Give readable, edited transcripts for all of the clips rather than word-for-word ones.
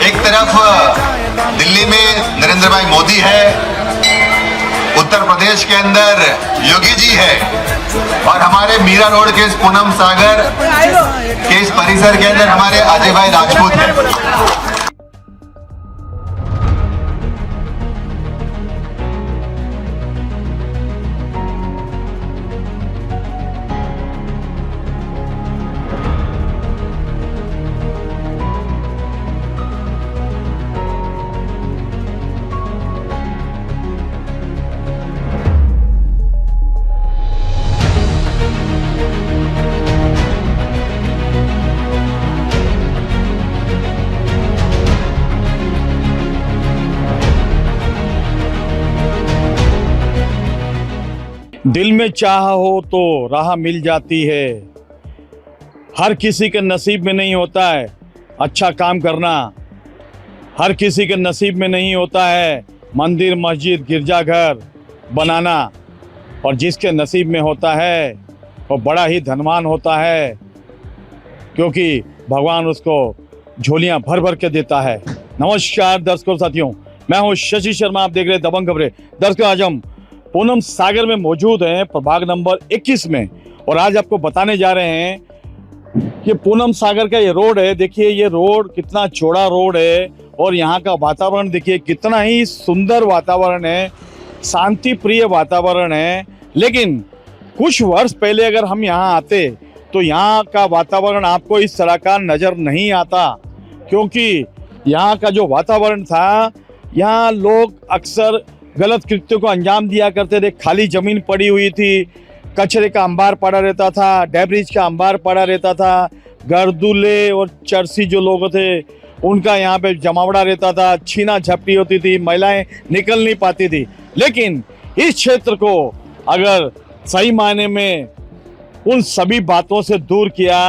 एक तरफ दिल्ली में नरेंद्र भाई मोदी है, उत्तर प्रदेश के अंदर योगी जी है और हमारे मीरा रोड के इस पूनम सागर के इस परिसर के अंदर हमारे अजय भाई राजपूत हैं। दिल में चाह हो तो राह मिल जाती है। हर किसी के नसीब में नहीं होता है अच्छा काम करना, हर किसी के नसीब में नहीं होता है मंदिर मस्जिद गिरजाघर बनाना, और जिसके नसीब में होता है वो बड़ा ही धनवान होता है, क्योंकि भगवान उसको झोलियां भर भर के देता है। नमस्कार दर्शकों साथियों, मैं हूं शशि शर्मा, आप देख रहे हैं दबंग खबरें। दर्शकों, आज हम पूनम सागर में मौजूद हैं, प्रभाग नंबर 21 में, और आज आपको बताने जा रहे हैं कि पूनम सागर का ये रोड है। देखिए ये रोड कितना चौड़ा रोड है और यहाँ का वातावरण देखिए कितना ही सुंदर वातावरण है, शांति प्रिय वातावरण है। लेकिन कुछ वर्ष पहले अगर हम यहाँ आते तो यहाँ का वातावरण आपको इस तरह का नज़र नहीं आता, क्योंकि यहाँ का जो वातावरण था, यहाँ लोग अक्सर गलत कृत्यों को अंजाम दिया करते थे। खाली ज़मीन पड़ी हुई थी, कचरे का अंबार पड़ा रहता था, डेब्रिज का अंबार पड़ा रहता था, गर्दुले और चरसी जो लोग थे उनका यहाँ पे जमावड़ा रहता था, छीना झपटी होती थी, महिलाएं निकल नहीं पाती थी। लेकिन इस क्षेत्र को अगर सही मायने में उन सभी बातों से दूर किया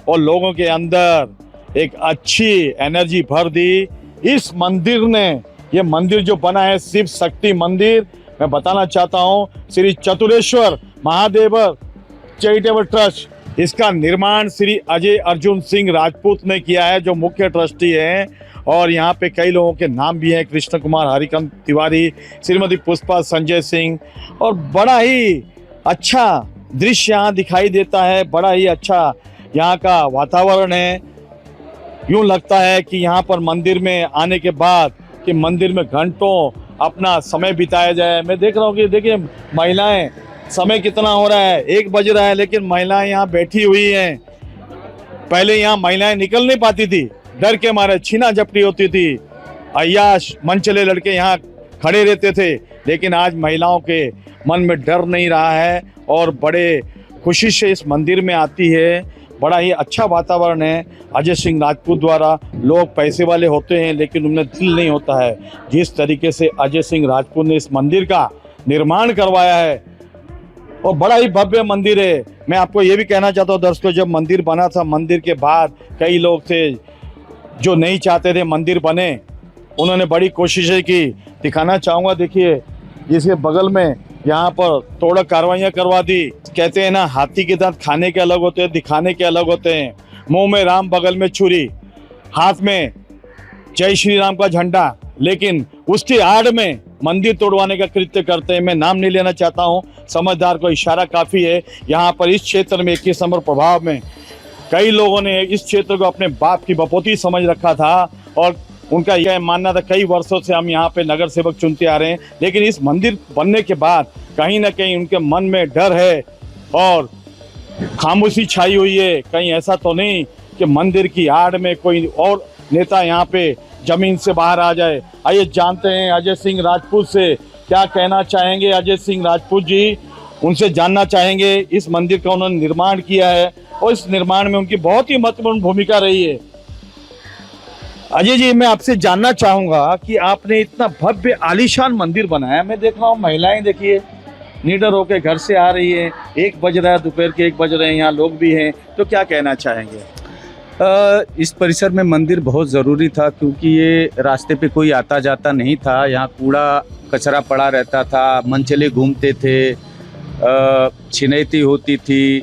और लोगों के अंदर एक अच्छी एनर्जी भर दी, इस मंदिर ने, ये मंदिर जो बना है शिव शक्ति मंदिर, मैं बताना चाहता हूँ श्री चतुरेश्वर महादेव चैरिटेबल ट्रस्ट, इसका निर्माण श्री अजय अर्जुन सिंह राजपूत ने किया है, जो मुख्य ट्रस्टी हैं। और यहाँ पे कई लोगों के नाम भी हैं, कृष्ण कुमार हरिकांत तिवारी, श्रीमती पुष्पा संजय सिंह, और बड़ा ही अच्छा दृश्य यहाँ दिखाई देता है, बड़ा ही अच्छा यहाँ का वातावरण है। यूँ लगता है कि यहाँ पर मंदिर में आने के बाद कि मंदिर में घंटों अपना समय बिताया जाए। मैं देख रहा हूँ कि देखिए महिलाएं, समय कितना हो रहा है, 1 बज रहा है, लेकिन महिलाएं यहाँ बैठी हुई हैं। पहले यहाँ महिलाएं निकल नहीं पाती थी, डर के मारे छीना झपटी होती थी, अय्याश मनचले लड़के यहाँ खड़े रहते थे। लेकिन आज महिलाओं के मन में डर नहीं रहा है और बड़े खुशी से इस मंदिर में आती है। बड़ा ही अच्छा वातावरण है। अजय सिंह राजपूत द्वारा, लोग पैसे वाले होते हैं लेकिन उन्हें दिल नहीं होता है। जिस तरीके से अजय सिंह राजपूत ने इस मंदिर का निर्माण करवाया है और बड़ा ही भव्य मंदिर है। मैं आपको ये भी कहना चाहता हूँ दर्शकों, जब मंदिर बना था, मंदिर के बाद कई लोग थे जो नहीं चाहते थे मंदिर बने, उन्होंने बड़ी कोशिशें की। दिखाना चाहूँगा, देखिए जिसके बगल में यहाँ पर तोड़ कार्रवाइयाँ करवा दी। कहते हैं ना, हाथी के दांत खाने के अलग होते हैं, दिखाने के अलग होते हैं। मुंह में राम, बगल में छुरी, हाथ में जय श्री राम का झंडा, लेकिन उसकी आड़ में मंदिर तोड़वाने का कृत्य करते हैं। मैं नाम नहीं लेना चाहता हूँ, समझदार को इशारा काफ़ी है। यहाँ पर इस क्षेत्र में 21 नंबर प्रभाव में कई लोगों ने इस क्षेत्र को अपने बाप की बपोती समझ रखा था और उनका यह मानना था, कई वर्षों से हम यहाँ पे नगर सेवक चुनते आ रहे हैं। लेकिन इस मंदिर बनने के बाद कहीं ना कहीं उनके मन में डर है और खामोशी छाई हुई है। कहीं ऐसा तो नहीं कि मंदिर की आड़ में कोई और नेता यहाँ पे जमीन से बाहर आ जाए। आइए जानते हैं अजय सिंह राजपूत से क्या कहना चाहेंगे। अजय सिंह राजपूत जी, उनसे जानना चाहेंगे। इस मंदिर का उन्होंने निर्माण किया है और इस निर्माण में उनकी बहुत ही महत्वपूर्ण भूमिका रही है। अजय जी, मैं आपसे जानना चाहूँगा कि आपने इतना भव्य आलीशान मंदिर बनाया। मैं देख रहा हूँ महिलाएं देखिए निडर होकर घर से आ रही है, 1 बज रहा है, दोपहर के 1 बज रहे हैं, यहाँ लोग भी हैं, तो क्या कहना चाहेंगे? इस परिसर में मंदिर बहुत ज़रूरी था, क्योंकि ये रास्ते पे कोई आता जाता नहीं था। यहाँ कूड़ा कचरा पड़ा रहता था, मनचले घूमते थे, छिनैती होती थी,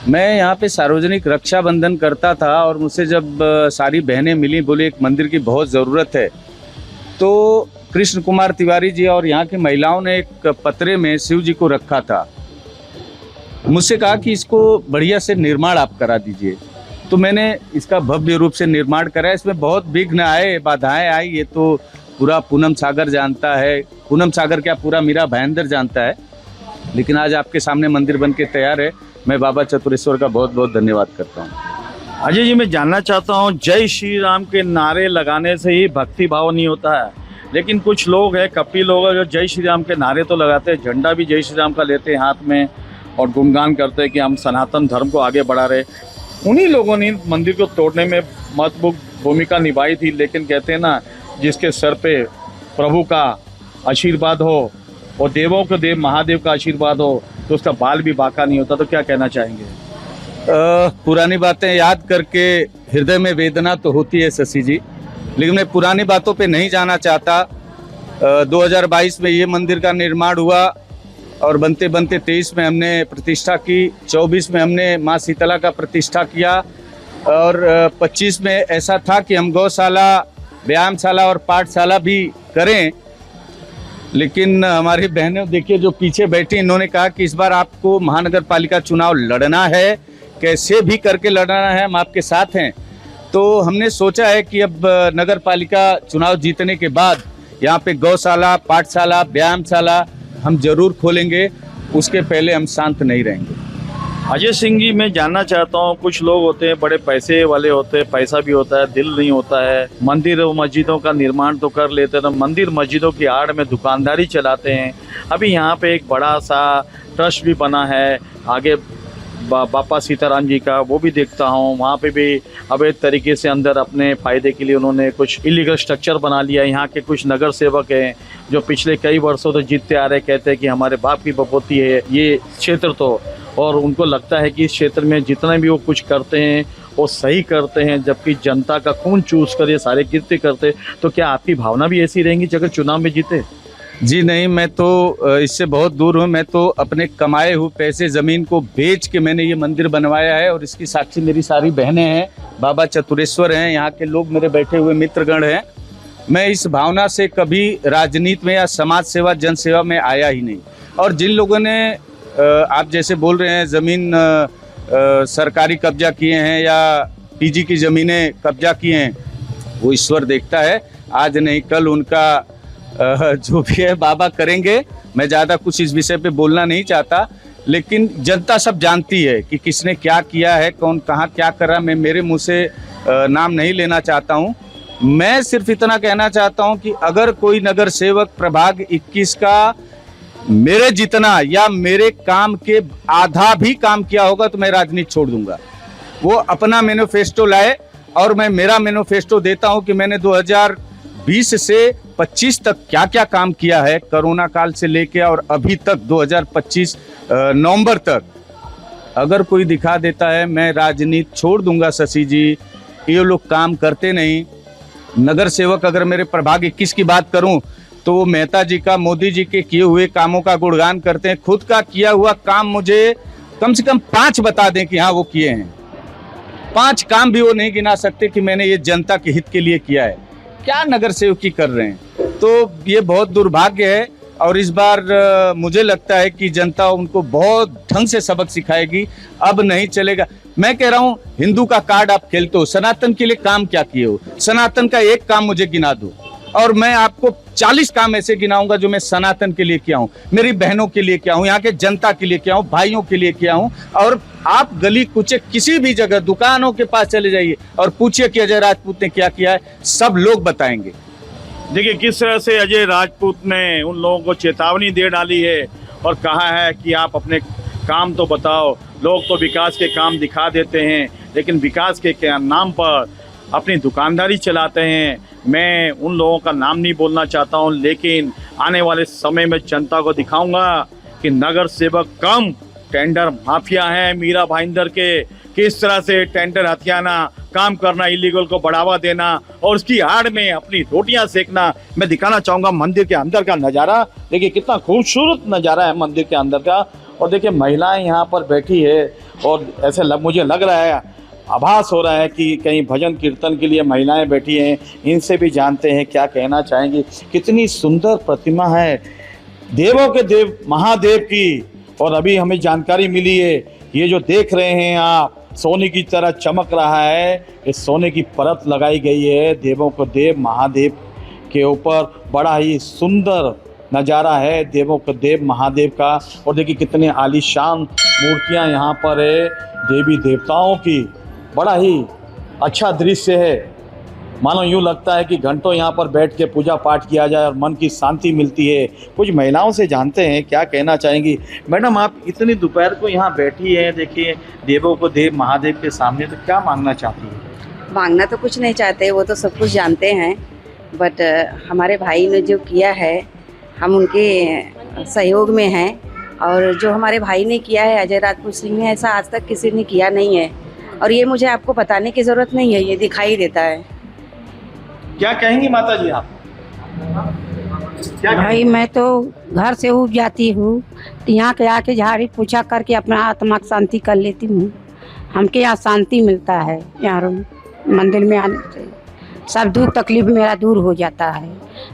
मैं यहाँ पे सार्वजनिक रक्षाबंधन करता था और मुझसे जब सारी बहनें मिली, बोले एक मंदिर की बहुत ज़रूरत है, तो कृष्ण कुमार तिवारी जी और यहाँ की महिलाओं ने एक पतरे में शिव जी को रखा था। मुझसे कहा कि इसको बढ़िया से निर्माण आप करा दीजिए, तो मैंने इसका भव्य रूप से निर्माण कराया। इसमें बहुत विघ्न आए, बाधाएं आई, ये तो पूरा पूनम सागर जानता है, पूनम सागर क्या पूरा मीरा भाईंदर जानता है, लेकिन आज आपके सामने मंदिर बन के तैयार है। मैं बाबा चतुरेश्वर का बहुत बहुत धन्यवाद करता हूँ। अजय जी, मैं जानना चाहता हूँ, जय श्री राम के नारे लगाने से ही भक्ति भाव नहीं होता है, लेकिन कुछ लोग हैं, कपटी लोग हैं, जो जय श्री राम के नारे तो लगाते हैं, झंडा भी जय श्री राम का लेते हैं हाथ में और गुणगान करते हैं कि हम सनातन धर्म को आगे बढ़ा रहे। उन्हीं लोगों ने मंदिर को तोड़ने में महत्वपूर्ण भूमिका निभाई थी, लेकिन कहते हैं ना, जिसके सर पे प्रभु का आशीर्वाद हो और देवों के देव महादेव का आशीर्वाद हो तो उसका बाल भी बाका नहीं होता। तो क्या कहना चाहेंगे? पुरानी बातें याद करके हृदय में वेदना तो होती है शशि जी, लेकिन मैं पुरानी बातों पे नहीं जाना चाहता। 2022 में ये मंदिर का निर्माण हुआ और बनते बनते 23 में हमने प्रतिष्ठा की, 24 में हमने माँ शीतला का प्रतिष्ठा किया और 25 में ऐसा था कि हम गौशाला, व्यायामशाला और पाठशाला भी करें। लेकिन हमारी बहनें देखिए जो पीछे बैठी, इन्होंने कहा कि इस बार आपको महानगर पालिका चुनाव लड़ना है, कैसे भी करके लड़ना है, हम आपके साथ हैं। तो हमने सोचा है कि अब नगर पालिका चुनाव जीतने के बाद यहाँ पे गौशाला, पाठशाला, व्यायामशाला हम जरूर खोलेंगे, उसके पहले हम शांत नहीं रहेंगे। अजय सिंह जी, मैं जानना चाहता हूँ, कुछ लोग होते हैं बड़े पैसे वाले होते हैं, पैसा भी होता है, दिल नहीं होता है, मंदिर और मस्जिदों का निर्माण तो कर लेते हैं, तो मंदिर मस्जिदों की आड़ में दुकानदारी चलाते हैं। अभी यहाँ पे एक बड़ा सा ट्रस्ट भी बना है आगे बापा सीताराम जी का, वो भी देखता हूँ। वहाँ पे भी अवैध तरीके से अंदर अपने फ़ायदे के लिए उन्होंने कुछ इलीगल स्ट्रक्चर बना लिया। यहाँ के कुछ नगर सेवक हैं जो पिछले कई वर्षों से जीतते आ रहे, कहते हैं कि हमारे बाप की बपोती है ये क्षेत्र, तो और उनको लगता है कि इस क्षेत्र में जितना भी वो कुछ करते हैं वो सही करते हैं, जबकि जनता का खून चूस कर ये सारे कृत्य करते। तो क्या आपकी भावना भी ऐसी रहेंगी अगर चुनाव में जीते? जी नहीं, मैं तो इससे बहुत दूर हूँ। मैं तो अपने कमाए हुए पैसे, ज़मीन को बेच के मैंने ये मंदिर बनवाया है और इसकी साक्षी मेरी सारी बहनें हैं, बाबा चतुरेश्वर हैं, यहाँ के लोग मेरे बैठे हुए मित्रगण हैं। मैं इस भावना से कभी राजनीति में या समाज सेवा, जन सेवा में आया ही नहीं। और जिन लोगों ने आप जैसे बोल रहे हैं ज़मीन सरकारी कब्जा किए हैं या पीजी की ज़मीनें कब्जा किए हैं, वो ईश्वर देखता है, आज नहीं कल उनका जो भी है बाबा करेंगे। मैं ज़्यादा कुछ इस विषय पे बोलना नहीं चाहता, लेकिन जनता सब जानती है कि किसने क्या किया है, कौन कहाँ क्या कर रहा है। मैं मेरे मुँह से नाम नहीं लेना चाहता हूँ। मैं सिर्फ इतना कहना चाहता हूँ कि अगर कोई नगर सेवक प्रभाग 21 का मेरे जितना या मेरे काम के आधा भी काम किया होगा तो मैं राजनीति छोड़ दूंगा। वो अपना मैनिफेस्टो लाए और मैं मेरा मैनिफेस्टो देता हूं कि मैंने 2020 से 25 तक क्या क्या काम किया है, कोरोना काल से लेके और अभी तक 2025 नवंबर तक। अगर कोई दिखा देता है मैं राजनीति छोड़ दूंगा शशि जी, ये लोग काम करते नहीं। नगर सेवक अगर मेरे प्रभाग 21 की बात करूं तो वो मेहता जी का, मोदी जी के किए हुए कामों का गुणगान करते हैं। खुद का किया हुआ काम मुझे कम से कम 5 बता दें कि हाँ वो किए हैं। 5 काम भी वो नहीं गिना सकते कि मैंने ये जनता के हित के लिए किया है। क्या नगर सेवकी कर रहे हैं, तो ये बहुत दुर्भाग्य है। और इस बार मुझे लगता है कि जनता उनको बहुत ढंग से सबक सिखाएगी। अब नहीं चलेगा। मैं कह रहा हूँ, हिंदू का कार्ड आप खेलते हो, सनातन के लिए काम क्या किए हो? सनातन का एक काम मुझे गिना दो और मैं आपको 40 काम ऐसे गिनाऊंगा जो मैं सनातन के लिए किया हूँ, मेरी बहनों के लिए किया हूँ, यहाँ के जनता के लिए किया हूँ, भाइयों के लिए किया हूँ। और आप गली कुचे किसी भी जगह दुकानों के पास चले जाइए और पूछिए कि अजय राजपूत ने क्या किया है, सब लोग बताएंगे। देखिए किस तरह से अजय राजपूत ने उन लोगों को चेतावनी दे डाली है और कहा है कि आप अपने काम तो बताओ। लोग तो विकास के काम दिखा देते हैं, लेकिन विकास के नाम पर अपनी दुकानदारी चलाते हैं। मैं उन लोगों का नाम नहीं बोलना चाहता हूं, लेकिन आने वाले समय में जनता को दिखाऊंगा कि नगर सेवक कम टेंडर माफिया हैं मीरा भाईंदर के। किस तरह से टेंडर हथियाना, काम करना, इलीगल को बढ़ावा देना और उसकी आड़ में अपनी रोटियां सेकना। मैं दिखाना चाहूँगा मंदिर के अंदर का नज़ारा। देखिए कितना खूबसूरत नज़ारा है मंदिर के अंदर का। और देखिए महिलाएं यहाँ पर बैठी है और ऐसे मुझे लग रहा है, आभास हो रहा है कि कहीं भजन कीर्तन के लिए महिलाएं बैठी हैं। इनसे भी जानते हैं क्या कहना चाहेंगी। कितनी सुंदर प्रतिमा है देवों के देव महादेव की। और अभी हमें जानकारी मिली है, ये जो देख रहे हैं आप, सोने की तरह चमक रहा है। इस सोने की परत लगाई गई है देवों को देव महादेव के ऊपर। बड़ा ही सुंदर नज़ारा है देवों को देव महादेव का। और देखिए कितने आलीशान मूर्तियां यहाँ पर है देवी देवताओं की। बड़ा ही अच्छा दृश्य है। मानो यूँ लगता है कि घंटों यहाँ पर बैठ के पूजा पाठ किया जाए और मन की शांति मिलती है। कुछ महिलाओं से जानते हैं क्या कहना चाहेंगी। मैडम, आप इतनी दोपहर को यहाँ बैठी हैं, देखिए देवों को देव महादेव के सामने, तो क्या मांगना चाहती हैं? मांगना तो कुछ नहीं चाहते, वो तो सब कुछ जानते हैं। बट हमारे भाई ने जो किया है, हम उनके सहयोग में हैं। और जो हमारे भाई ने किया है अजय राजपूत सिंह ने, ऐसा आज तक किसी ने किया नहीं है। और ये मुझे आपको बताने की ज़रूरत नहीं है, ये दिखाई देता है। क्या कहेंगी माता जी आप? क्या भाई मैं तो घर से उठ जाती हूँ, यहाँ के आके झाड़ी पूछा करके अपना आत्मा की शांति कर लेती हूँ। हमके यहाँ शांति मिलता है, यहाँ मंदिर में आने से सब दुख तकलीफ मेरा दूर हो जाता है।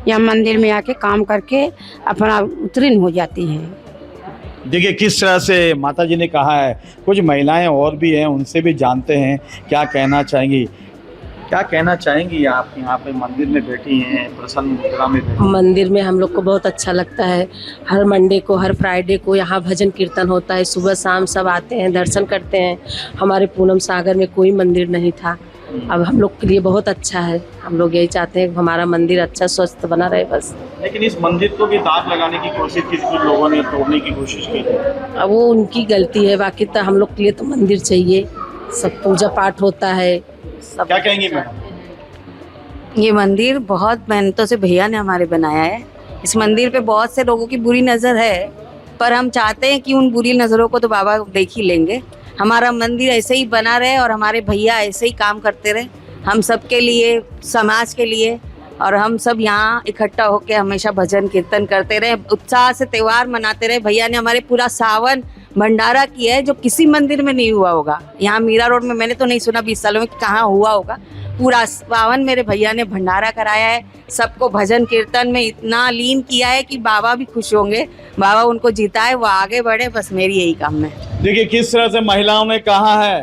यहाँ मंदिर में आके काम करके अपना उत्तीर्ण हो जाती है। देखिए किस तरह से माता जी ने कहा है। कुछ महिलाएं और भी हैं, उनसे भी जानते हैं क्या कहना चाहेंगी। क्या कहना चाहेंगी आप? यहाँ पे मंदिर में बैठी हैं, प्रसन्न मुद्रा में बैठी हैं। मंदिर में हम लोग को बहुत अच्छा लगता है। हर मंडे को, हर फ्राइडे को यहाँ भजन कीर्तन होता है। सुबह शाम सब आते हैं, दर्शन करते हैं। हमारे पूनम सागर में कोई मंदिर नहीं था, अब हम लोग के लिए बहुत अच्छा है। हम लोग यही चाहते हैं कि हमारा मंदिर अच्छा स्वस्थ बना रहे बस। लेकिन इस मंदिर को भी दाग लगाने की कोशिश की, कुछ लोगों ने तोड़ने की कोशिश की। अब वो उनकी गलती है, बाकी तो हम लोग के लिए तो मंदिर चाहिए। सब पूजा पाठ होता है। सब क्या कहेंगी मैडम? ये मंदिर बहुत मेहनतों से भैया ने हमारे बनाया है। इस मंदिर पे बहुत से लोगों की बुरी नज़र है, पर हम चाहते हैं कि उन बुरी नज़रों को तो बाबा देख ही लेंगे। हमारा मंदिर ऐसे ही बना रहे और हमारे भैया ऐसे ही काम करते रहे, हम सब के लिए, समाज के लिए। और हम सब यहाँ इकट्ठा होकर हमेशा भजन कीर्तन करते रहे, उत्साह से त्यौहार मनाते रहे। भैया ने हमारे पूरा सावन भंडारा किया है, जो किसी मंदिर में नहीं हुआ होगा। यहाँ मीरा रोड में मैंने तो नहीं सुना 20 सालों में कहाँ हुआ होगा। पूरा सावन मेरे भैया ने भंडारा कराया है, सबको भजन कीर्तन में इतना लीन किया है कि बाबा भी खुश होंगे। बाबा उनको जिताए, वो आगे बढ़े, बस मेरी यही काम है। देखिए किस तरह से महिलाओं ने कहा है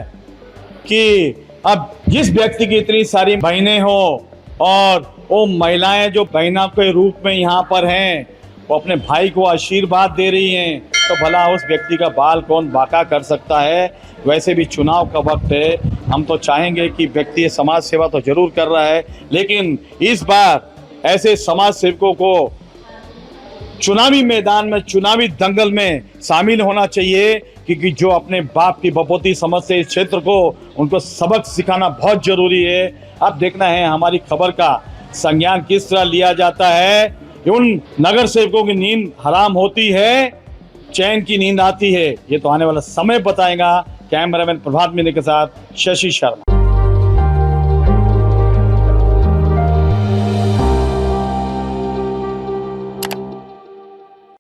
कि अब जिस व्यक्ति की इतनी सारी बहनें हो और वो महिलाएं जो बहना के रूप में यहाँ पर हैं, वो अपने भाई को आशीर्वाद दे रही हैं, तो भला उस व्यक्ति का बाल कौन बांका कर सकता है। वैसे भी चुनाव का वक्त है, हम तो चाहेंगे कि व्यक्ति समाज सेवा तो जरूर कर रहा है, लेकिन इस बार ऐसे समाज सेवकों को चुनावी मैदान में, चुनावी दंगल में शामिल होना चाहिए। क्योंकि जो अपने बाप की बपोती समझते इस क्षेत्र को, उनको सबक सिखाना बहुत जरूरी है। अब देखना है हमारी खबर का संज्ञान किस तरह लिया जाता है। उन नगर सेवकों की नींद हराम होती है, चैन की नींद आती है, ये तो आने वाला समय बताएगा। कैमरामैन प्रभात मिनी के साथ शशि शर्मा।